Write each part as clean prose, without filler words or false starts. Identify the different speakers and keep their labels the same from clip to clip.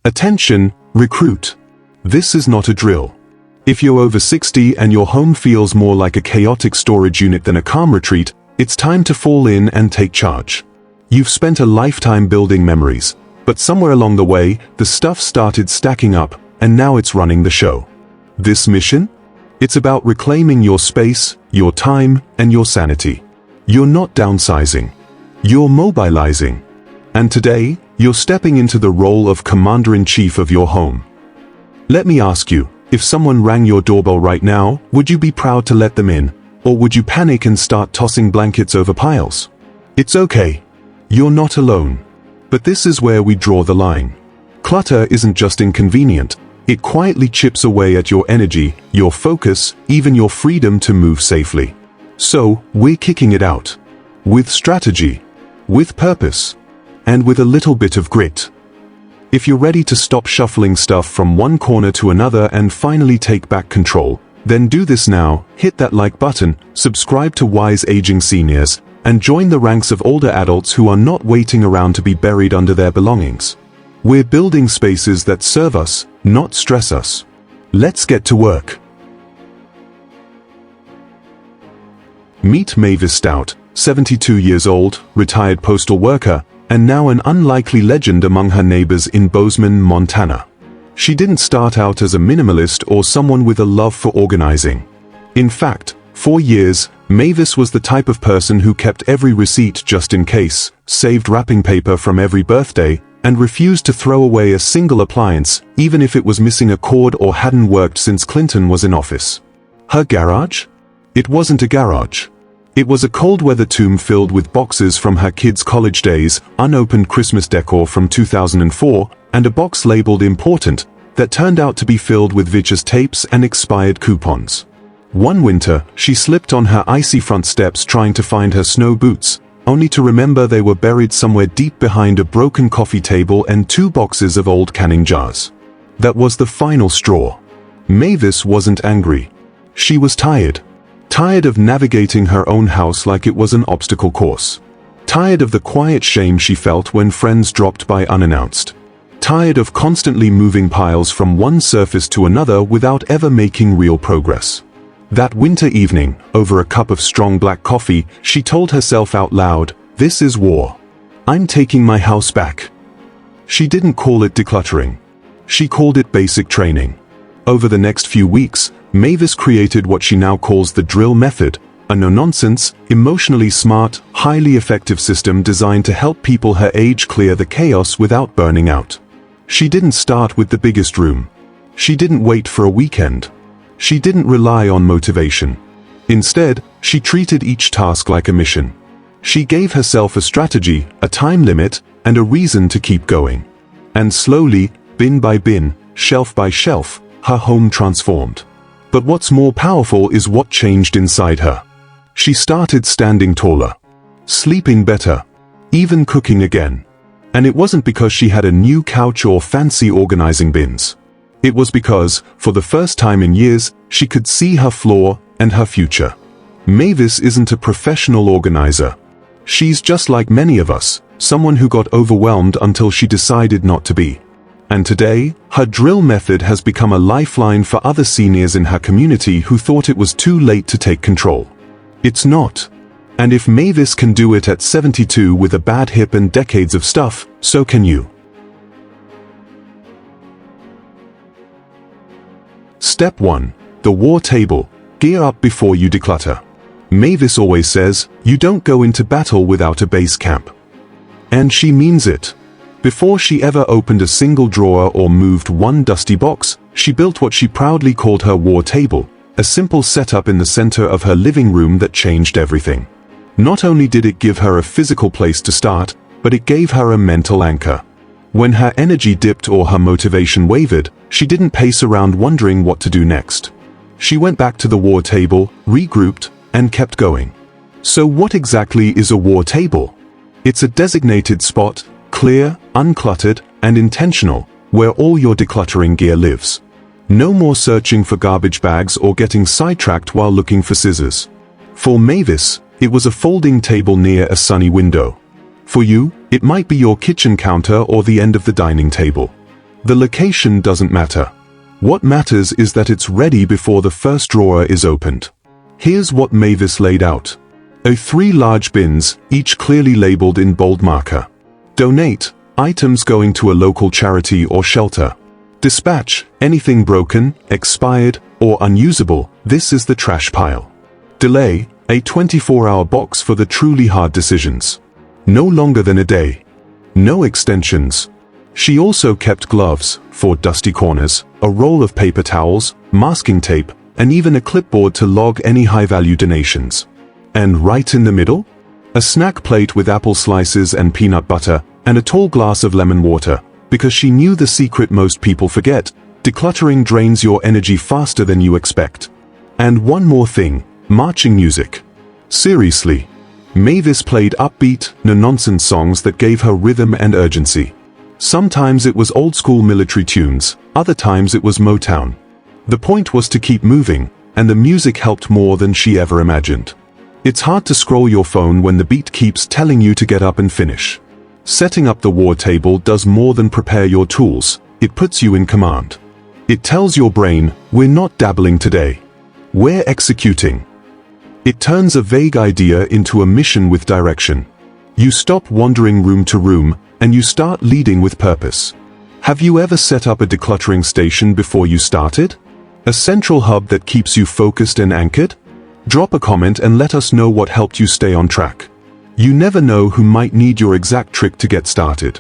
Speaker 1: Attention, recruit. This is not a drill. If you're over 60 and your home feels more like a chaotic storage unit than a calm retreat, it's time to fall in and take charge. You've spent a lifetime building memories, but somewhere along the way, the stuff started stacking up, and now it's running the show. This mission? It's about reclaiming your space, your time, and your sanity. You're not downsizing. You're mobilizing. And today, you're stepping into the role of commander-in-chief of your home. Let me ask you, if someone rang your doorbell right now, would you be proud to let them in, or would you panic and start tossing blankets over piles? It's okay. You're not alone. But this is where we draw the line. Clutter isn't just inconvenient. It quietly chips away at your energy, your focus, even your freedom to move safely. So, we're kicking it out. With strategy. With purpose. And with a little bit of grit. If you're ready to stop shuffling stuff from one corner to another and finally take back control, then do this now, hit that like button, subscribe to Wise Aging Seniors, and join the ranks of older adults who are not waiting around to be buried under their belongings. We're building spaces that serve us, not stress us. Let's get to work. Meet Mavis Stout, 72 years old, retired postal worker, and now an unlikely legend among her neighbors in Bozeman, Montana. She didn't start out as a minimalist or someone with a love for organizing. In fact, for years, Mavis was the type of person who kept every receipt just in case, saved wrapping paper from every birthday, and refused to throw away a single appliance, even if it was missing a cord or hadn't worked since Clinton was in office. Her garage? It wasn't a garage. It was a cold-weather tomb filled with boxes from her kids' college days, unopened Christmas decor from 2004, and a box labeled important, that turned out to be filled with vicious tapes and expired coupons. One winter, she slipped on her icy front steps trying to find her snow boots, only to remember they were buried somewhere deep behind a broken coffee table and 2 boxes of old canning jars. That was the final straw. Mavis wasn't angry. She was tired. Tired of navigating her own house like it was an obstacle course. Tired of the quiet shame she felt when friends dropped by unannounced. Tired of constantly moving piles from one surface to another without ever making real progress. That winter evening, over a cup of strong black coffee, she told herself out loud, "This is war. I'm taking my house back." She didn't call it decluttering. She called it basic training. Over the next few weeks, Mavis created what she now calls the drill method, a no-nonsense, emotionally smart, highly effective system designed to help people her age clear the chaos without burning out. She didn't start with the biggest room. She didn't wait for a weekend. She didn't rely on motivation. Instead, she treated each task like a mission. She gave herself a strategy, a time limit, and a reason to keep going. And slowly, bin by bin, shelf by shelf, her home transformed. But what's more powerful is what changed inside her. She started standing taller, sleeping better, even cooking again. And it wasn't because she had a new couch or fancy organizing bins. It was because, for the first time in years, she could see her floor and her future. Mavis isn't a professional organizer. She's just like many of us, someone who got overwhelmed until she decided not to be. And today, her drill method has become a lifeline for other seniors in her community who thought it was too late to take control. It's not. And if Mavis can do it at 72 with a bad hip and decades of stuff, so can you. Step 1. The war table. Gear up before you declutter. Mavis always says, you don't go into battle without a base camp. And she means it. Before she ever opened a single drawer or moved one dusty box, she built what she proudly called her war table, a simple setup in the center of her living room that changed everything. Not only did it give her a physical place to start, but it gave her a mental anchor. When her energy dipped or her motivation wavered, she didn't pace around wondering what to do next. She went back to the war table, regrouped, and kept going. So what exactly is a war table? It's a designated spot, clear, uncluttered, and intentional, where all your decluttering gear lives. No more searching for garbage bags or getting sidetracked while looking for scissors. For Mavis, it was a folding table near a sunny window. For you, it might be your kitchen counter or the end of the dining table. The location doesn't matter. What matters is that it's ready before the first drawer is opened. Here's what Mavis laid out. 3 large bins, each clearly labeled in bold marker. Donate, items going to a local charity or shelter. Dispatch, anything broken, expired, or unusable, this is the trash pile. Delay, a 24-hour box for the truly hard decisions. No longer than a day. No extensions. She also kept gloves, for dusty corners, a roll of paper towels, masking tape, and even a clipboard to log any high-value donations. And right in the middle? A snack plate with apple slices and peanut butter, and a tall glass of lemon water, because she knew the secret most people forget: decluttering drains your energy faster than you expect. And one more thing, marching music. Seriously. Mavis played upbeat, no-nonsense songs that gave her rhythm and urgency. Sometimes it was old-school military tunes, other times it was Motown. The point was to keep moving, and the music helped more than she ever imagined. It's hard to scroll your phone when the beat keeps telling you to get up and finish. Setting up the war table does more than prepare your tools, it puts you in command. It tells your brain, we're not dabbling today. We're executing. It turns a vague idea into a mission with direction. You stop wandering room to room, and you start leading with purpose. Have you ever set up a decluttering station before you started? A central hub that keeps you focused and anchored? Drop a comment and let us know what helped you stay on track. You never know who might need your exact trick to get started.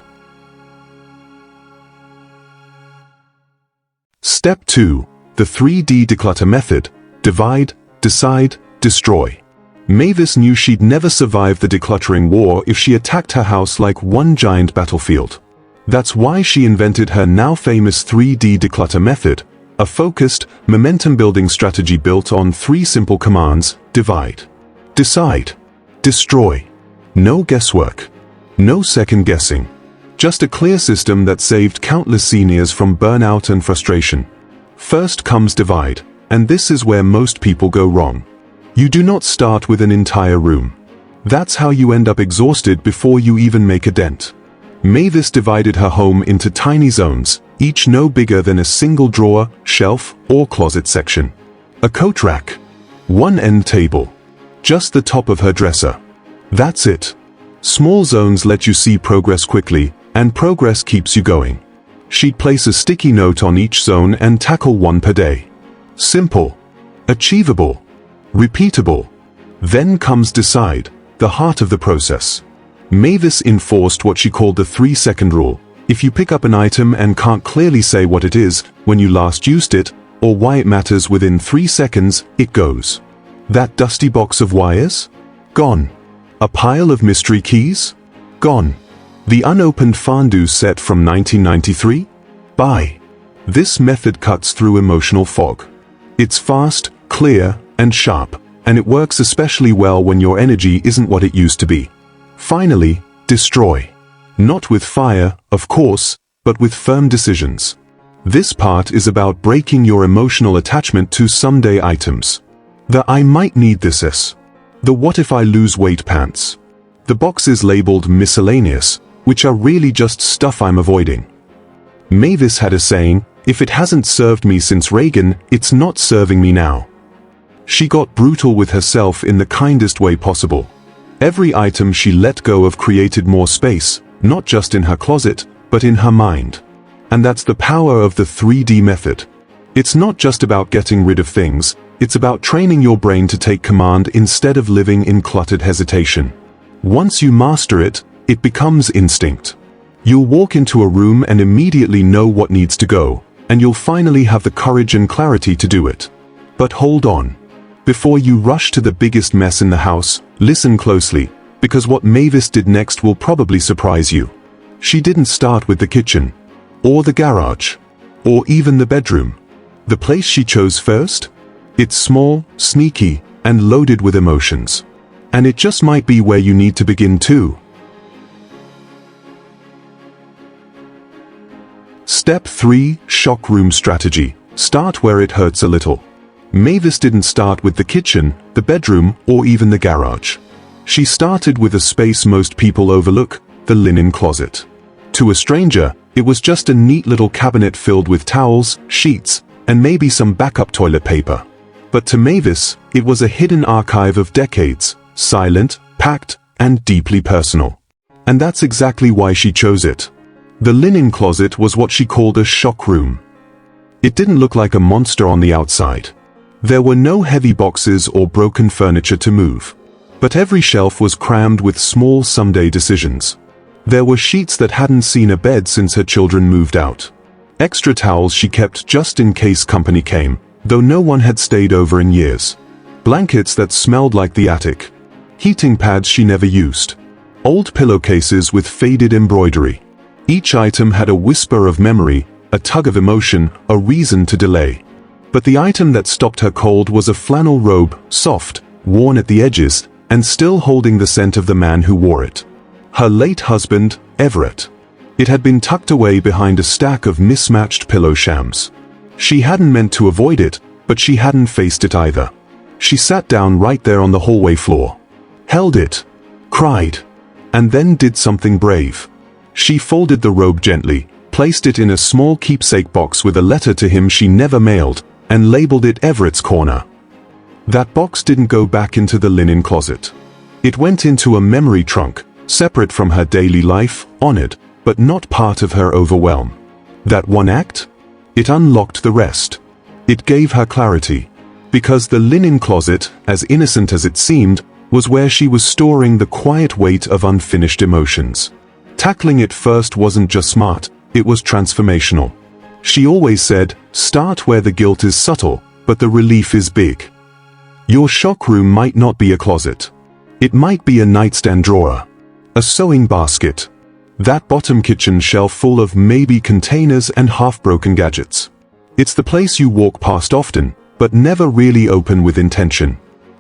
Speaker 1: Step 2. The 3D Declutter Method. Divide, decide, destroy. Mavis knew she'd never survive the decluttering war if she attacked her house like one giant battlefield. That's why she invented her now famous 3D Declutter Method, a focused, momentum-building strategy built on 3 simple commands: divide, decide, destroy. No guesswork. No second guessing. Just a clear system that saved countless seniors from burnout and frustration. First comes divide, and this is where most people go wrong. You do not start with an entire room. That's how you end up exhausted before you even make a dent. Mavis divided her home into tiny zones, each no bigger than a single drawer, shelf, or closet section. A coat rack. One end table. Just the top of her dresser. That's it. Small zones let you see progress quickly, and progress keeps you going. She'd place a sticky note on each zone and tackle one per day. Simple. Achievable. Repeatable. Then comes decide, the heart of the process. Mavis enforced what she called the 3-second rule. If you pick up an item and can't clearly say what it is, when you last used it, or why it matters within 3 seconds, it goes. That dusty box of wires? Gone. A pile of mystery keys? Gone. The unopened fondue set from 1993? Bye. This method cuts through emotional fog. It's fast, clear, and sharp, and it works especially well when your energy isn't what it used to be. Finally, destroy. Not with fire, of course, but with firm decisions. This part is about breaking your emotional attachment to someday items. The I might need this. The what if I lose weight pants. The boxes labeled miscellaneous, which are really just stuff I'm avoiding. Mavis had a saying, if it hasn't served me since Reagan, it's not serving me now. She got brutal with herself in the kindest way possible. Every item she let go of created more space, not just in her closet, but in her mind. And that's the power of the 3D method. It's not just about getting rid of things, it's about training your brain to take command instead of living in cluttered hesitation. Once you master it, it becomes instinct. You'll walk into a room and immediately know what needs to go, and you'll finally have the courage and clarity to do it. But hold on. Before you rush to the biggest mess in the house, listen closely, because what Mavis did next will probably surprise you. She didn't start with the kitchen, or the garage, or even the bedroom. The place she chose first? It's small, sneaky, and loaded with emotions. And it just might be where you need to begin too. Step 3. Shock room strategy. Start where it hurts a little. Mavis didn't start with the kitchen, the bedroom, or even the garage. She started with a space most people overlook, the linen closet. To a stranger, it was just a neat little cabinet filled with towels, sheets, and maybe some backup toilet paper. But to Mavis, it was a hidden archive of decades, silent, packed, and deeply personal. And that's exactly why she chose it. The linen closet was what she called a shock room. It didn't look like a monster on the outside. There were no heavy boxes or broken furniture to move. But every shelf was crammed with small someday decisions. There were sheets that hadn't seen a bed since her children moved out. Extra towels she kept just in case company came, though no one had stayed over in years. Blankets that smelled like the attic. Heating pads she never used. Old pillowcases with faded embroidery. Each item had a whisper of memory, a tug of emotion, a reason to delay. But the item that stopped her cold was a flannel robe, soft, worn at the edges, and still holding the scent of the man who wore it. Her late husband, Everett. It had been tucked away behind a stack of mismatched pillow shams. She hadn't meant to avoid it, but she hadn't faced it either. She sat down right there on the hallway floor. Held it. Cried. And then did something brave. She folded the robe gently, placed it in a small keepsake box with a letter to him she never mailed, and labeled it Everett's Corner. That box didn't go back into the linen closet. It went into a memory trunk, separate from her daily life, honored, but not part of her overwhelm. That one act? It unlocked the rest. It gave her clarity. Because the linen closet, as innocent as it seemed, was where she was storing the quiet weight of unfinished emotions. Tackling it first wasn't just smart, it was transformational. She always said, start where the guilt is subtle, but the relief is big. Your shock room might not be a closet. It might be a nightstand drawer. A sewing basket. That bottom kitchen shelf full of maybe containers and half-broken gadgets. It's the place you walk past often, but never really open with intention.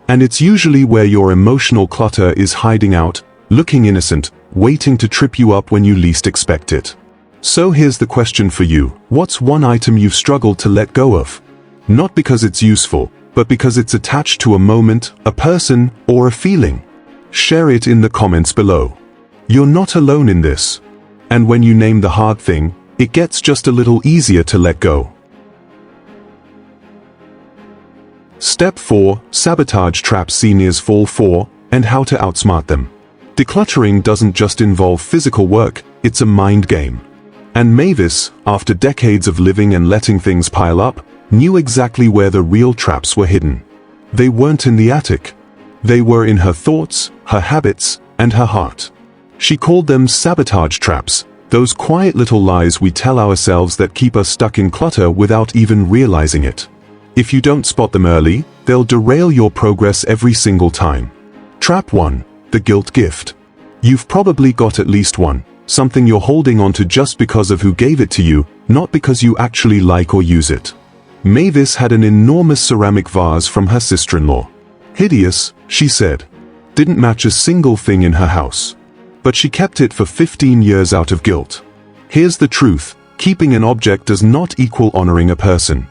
Speaker 1: And it's usually where your emotional clutter is hiding out, looking innocent, waiting to trip you up when you least expect it. So here's the question for you. What's one item you've struggled to let go of? Not because it's useful, but because it's attached to a moment, a person, or a feeling. Share it in the comments below. You're not alone in this. And when you name the hard thing, it gets just a little easier to let go. Step 4. Sabotage Traps Seniors Fall For, and How to Outsmart Them. Decluttering doesn't just involve physical work, it's a mind game. And Mavis, after decades of living and letting things pile up, knew exactly where the real traps were hidden. They weren't in the attic. They were in her thoughts, her habits, and her heart. She called them sabotage traps, those quiet little lies we tell ourselves that keep us stuck in clutter without even realizing it. If you don't spot them early, they'll derail your progress every single time. Trap 1. The guilt gift. You've probably got at least one, something you're holding onto just because of who gave it to you, not because you actually like or use it. Mavis had an enormous ceramic vase from her sister-in-law. Hideous, she said. Didn't match a single thing in her house. But she kept it for 15 years out of guilt. Here's the truth, keeping an object does not equal honoring a person.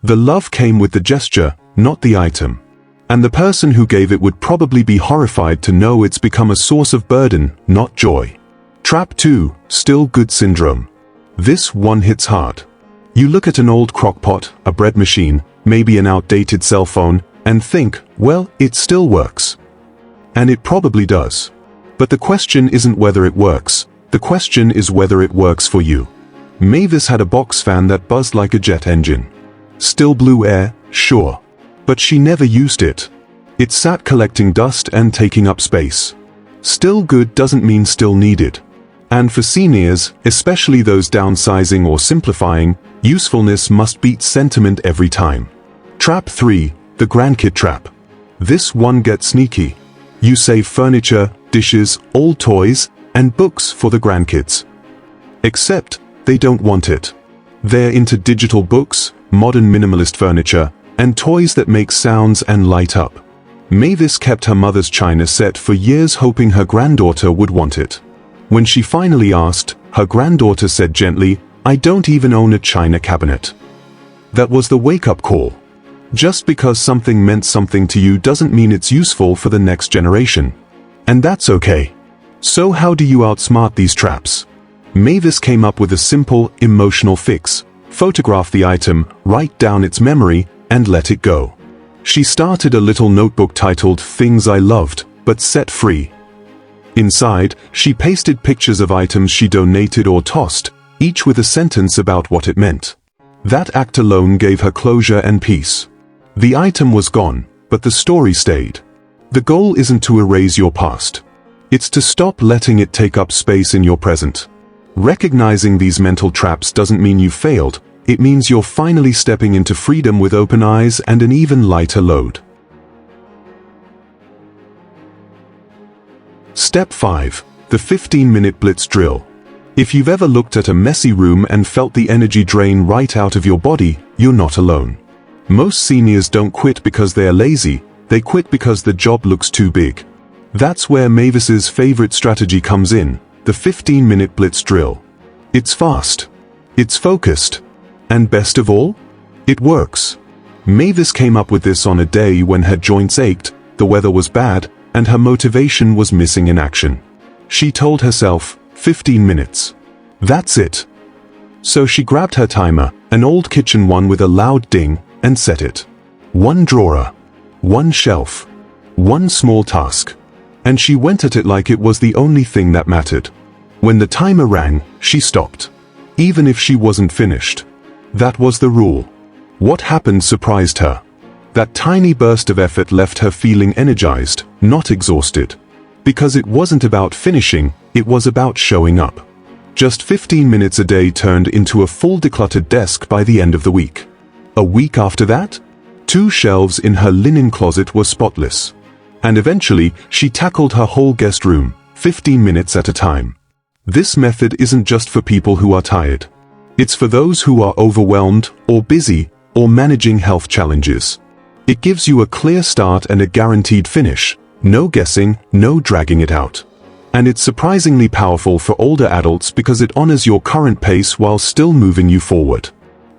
Speaker 1: The love came with the gesture, not the item. And the person who gave it would probably be horrified to know it's become a source of burden, not joy. Trap 2. Still good syndrome. This one hits hard. You look at an old crock-pot, a bread machine, maybe an outdated cell phone, and think, well, it still works. And it probably does. But the question isn't whether it works, the question is whether it works for you. Mavis had a box fan that buzzed like a jet engine. Still blew air, sure. But she never used it. It sat collecting dust and taking up space. Still good doesn't mean still needed. And for seniors, especially those downsizing or simplifying, usefulness must beat sentiment every time. Trap 3. The grandkid trap. This one gets sneaky. You save furniture, dishes, old toys, and books for the grandkids. Except, they don't want it. They're into digital books, modern minimalist furniture, and toys that make sounds and light up. Mavis kept her mother's china set for years hoping her granddaughter would want it. When she finally asked, her granddaughter said gently, "I don't even own a china cabinet." That was the wake-up call. Just because something meant something to you doesn't mean it's useful for the next generation. And that's okay. So how do you outsmart these traps? Mavis came up with a simple, emotional fix. Photograph the item, write down its memory, and let it go. She started a little notebook titled Things I Loved, but Set Free. Inside, she pasted pictures of items she donated or tossed, each with a sentence about what it meant. That act alone gave her closure and peace. The item was gone, but the story stayed. The goal isn't to erase your past. It's to stop letting it take up space in your present. Recognizing these mental traps doesn't mean you failed, it means you're finally stepping into freedom with open eyes and an even lighter load. Step 5. The 15-minute Blitz drill. If you've ever looked at a messy room and felt the energy drain right out of your body, you're not alone. Most seniors don't quit because they're lazy, they quit because the job looks too big. That's where Mavis's favorite strategy comes in, the 15-minute Blitz drill. It's fast. It's focused. And best of all, it works. Mavis came up with this on a day when her joints ached, the weather was bad, and her motivation was missing in action. She told herself, 15 minutes. That's it. So she grabbed her timer, an old kitchen one with a loud ding, and set it. One drawer. One shelf. One small task. And she went at it like it was the only thing that mattered. When the timer rang, she stopped. Even if she wasn't finished. That was the rule. What happened surprised her. That tiny burst of effort left her feeling energized, not exhausted. Because it wasn't about finishing, it was about showing up. Just 15 minutes a day turned into a full decluttered desk by the end of the week. A week after that, 2 shelves in her linen closet were spotless. And eventually, she tackled her whole guest room, 15 minutes at a time. This method isn't just for people who are tired. It's for those who are overwhelmed, or busy, or managing health challenges. It gives you a clear start and a guaranteed finish. No guessing, no dragging it out. And it's surprisingly powerful for older adults because it honors your current pace while still moving you forward.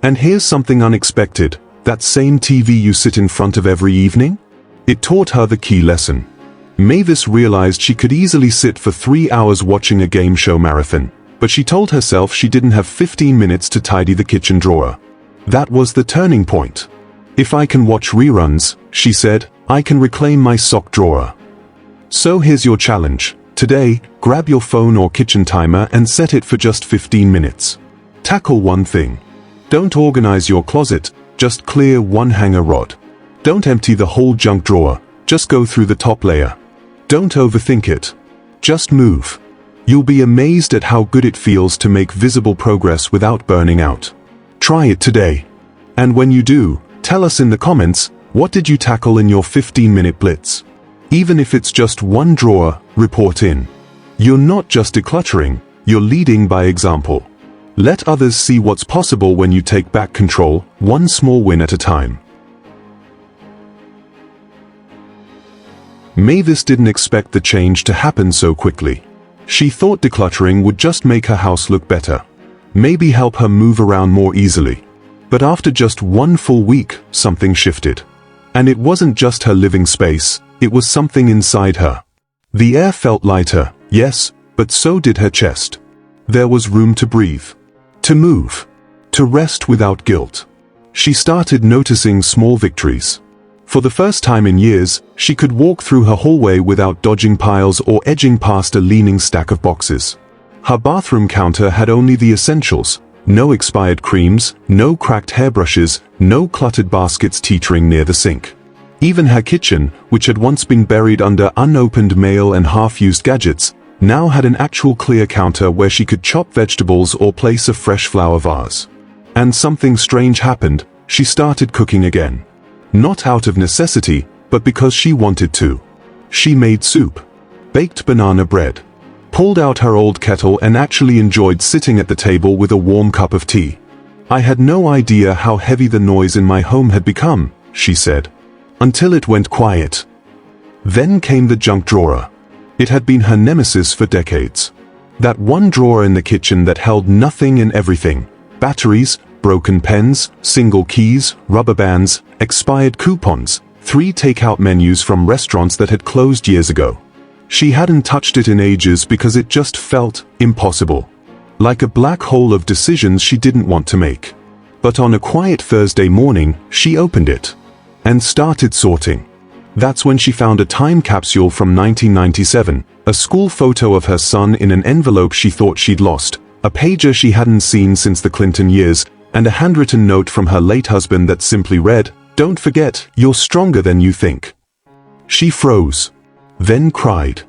Speaker 1: And here's something unexpected. That same TV you sit in front of every evening? It taught her the key lesson. Mavis realized she could easily sit for 3 hours watching a game show marathon, but she told herself she didn't have 15 minutes to tidy the kitchen drawer. That was the turning point. If I can watch reruns, she said, I can reclaim my sock drawer. So here's your challenge. Today, grab your phone or kitchen timer and set it for just 15 minutes. Tackle one thing. Don't organize your closet, just clear one hanger rod. Don't empty the whole junk drawer, just go through the top layer. Don't overthink it. Just move. You'll be amazed at how good it feels to make visible progress without burning out. Try it today. And when you do, tell us in the comments, what did you tackle in your 15-minute blitz? Even if it's just one drawer, report in. You're not just decluttering, you're leading by example. Let others see what's possible when you take back control, one small win at a time. Mavis didn't expect the change to happen so quickly. She thought decluttering would just make her house look better. Maybe help her move around more easily. But after just one full week, something shifted. And it wasn't just her living space, it was something inside her. The air felt lighter, yes, but so did her chest. There was room to breathe. To move. To rest without guilt. She started noticing small victories. For the first time in years, she could walk through her hallway without dodging piles or edging past a leaning stack of boxes. Her bathroom counter had only the essentials. No expired creams, no cracked hairbrushes, no cluttered baskets teetering near the sink. Even her kitchen, which had once been buried under unopened mail and half-used gadgets, now had an actual clear counter where she could chop vegetables or place a fresh flower vase. And something strange happened. She started cooking again. Not out of necessity, but because she wanted to. She made soup, baked banana bread, pulled out her old kettle and actually enjoyed sitting at the table with a warm cup of tea. I had no idea how heavy the noise in my home had become, she said, until it went quiet. Then came the junk drawer. It had been her nemesis for decades. That one drawer in the kitchen that held nothing and everything. Batteries, broken pens, single keys, rubber bands, expired coupons, 3 takeout menus from restaurants that had closed years ago. She hadn't touched it in ages because it just felt impossible. like a black hole of decisions she didn't want to make. But on a quiet Thursday morning, she opened it and started sorting. That's when she found a time capsule from 1997, a school photo of her son in an envelope she thought she'd lost, a pager she hadn't seen since the Clinton years, and a handwritten note from her late husband that simply read, "Don't forget, you're stronger than you think." She froze, then cried.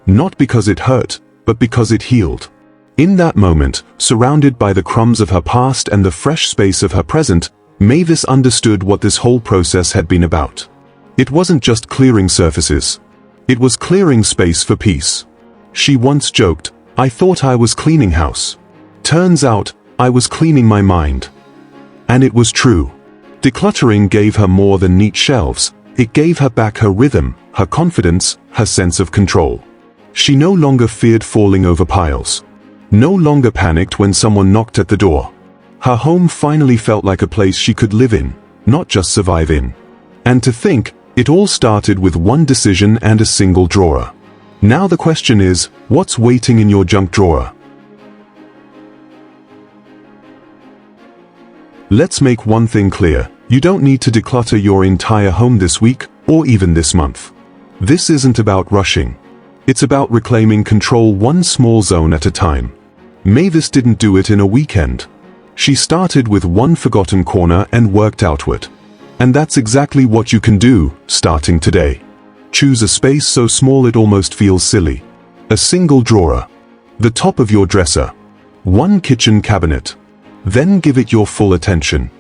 Speaker 1: Not because it hurt, but because it healed. In that moment, surrounded by the crumbs of her past and the fresh space of her present, Mavis understood what this whole process had been about. It wasn't just clearing surfaces. It was clearing space for peace. She once joked, "I thought I was cleaning house. Turns out, I was cleaning my mind." And it was true. Decluttering gave her more than neat shelves. It gave her back her rhythm, her confidence, her sense of control. She no longer feared falling over piles. No longer panicked when someone knocked at the door. Her home finally felt like a place she could live in, not just survive in. And to think, it all started with one decision and a single drawer. Now the question is, what's waiting in your junk drawer? Let's make one thing clear. You don't need to declutter your entire home this week, or even this month. This isn't about rushing. It's about reclaiming control one small zone at a time. Mavis didn't do it in a weekend. She started with one forgotten corner and worked outward. And that's exactly what you can do, starting today. Choose a space so small it almost feels silly. A single drawer. The top of your dresser. One kitchen cabinet. Then give it your full attention.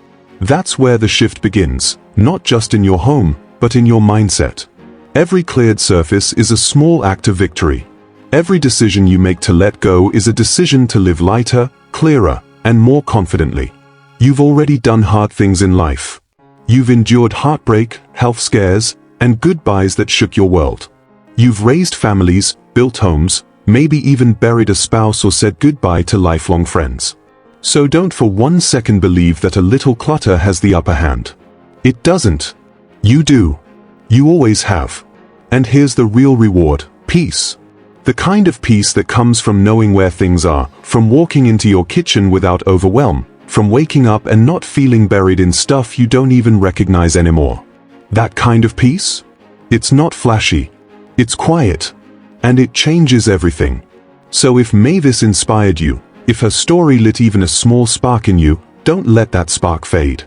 Speaker 1: That's where the shift begins, not just in your home, but in your mindset. Every cleared surface is a small act of victory. Every decision you make to let go is a decision to live lighter, clearer, and more confidently. You've already done hard things in life. You've endured heartbreak, health scares, and goodbyes that shook your world. You've raised families, built homes, maybe even buried a spouse or said goodbye to lifelong friends. So don't for 1 second believe that a little clutter has the upper hand. It doesn't. You do. You always have. And here's the real reward: peace. The kind of peace that comes from knowing where things are, from walking into your kitchen without overwhelm, from waking up and not feeling buried in stuff you don't even recognize anymore. That kind of peace? It's not flashy. It's quiet. And it changes everything. So if Mavis inspired you, if her story lit even a small spark in you, don't let that spark fade.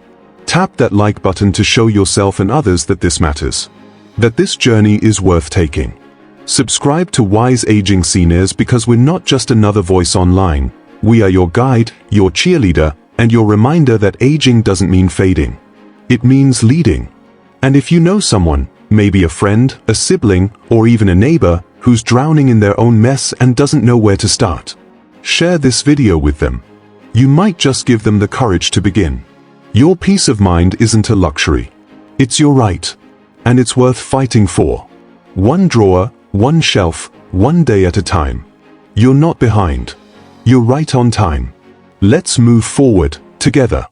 Speaker 1: Tap that like button to show yourself and others that this matters. That this journey is worth taking. Subscribe to Wise Aging Seniors because we're not just another voice online. We are your guide, your cheerleader, and your reminder that aging doesn't mean fading. It means leading. And if you know someone, maybe a friend, a sibling, or even a neighbor, who's drowning in their own mess and doesn't know where to start, share this video with them. You might just give them the courage to begin. Your peace of mind isn't a luxury. It's your right. And it's worth fighting for. One drawer, one shelf, one day at a time. You're not behind. You're right on time. Let's move forward, together.